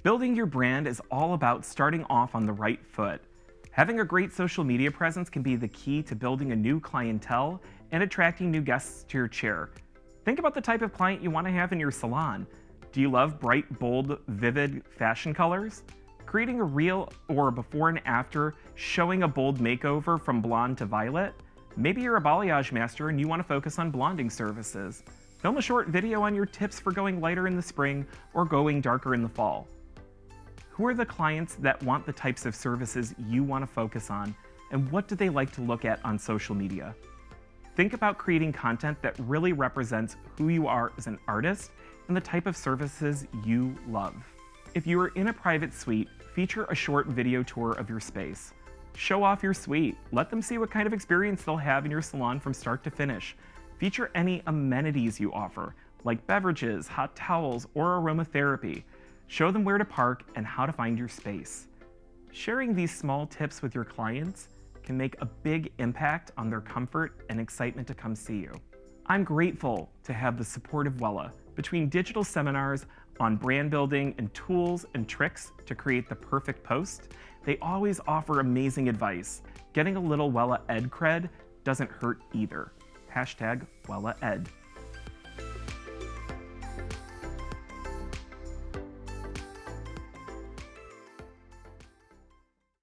Building your brand is all about starting off on the right foot. Having a great social media presence can be the key to building a new clientele and attracting new guests to your chair. Think about the type of client you want to have in your salon. Do you love bright, bold, vivid fashion colors? Creating a reel or a before and after showing a bold makeover from blonde to violet? Maybe you're a balayage master and you want to focus on blonding services. Film a short video on your tips for going lighter in the spring or going darker in the fall. Who are the clients that want the types of services you want to focus on, and what do they like to look at on social media? Think about creating content that really represents who you are as an artist and the type of services you love. If you are in a private suite, feature a short video tour of your space. Show off your suite. Let them see what kind of experience they'll have in your salon from start to finish. Feature any amenities you offer, like beverages, hot towels, or aromatherapy. Show them where to park and how to find your space. Sharing these small tips with your clients can make a big impact on their comfort and excitement to come see you. I'm grateful to have the support of Wella. Between digital seminars on brand building and tools and tricks to create the perfect post, they always offer amazing advice. Getting a little Wella Ed cred doesn't hurt either. #WellaEd.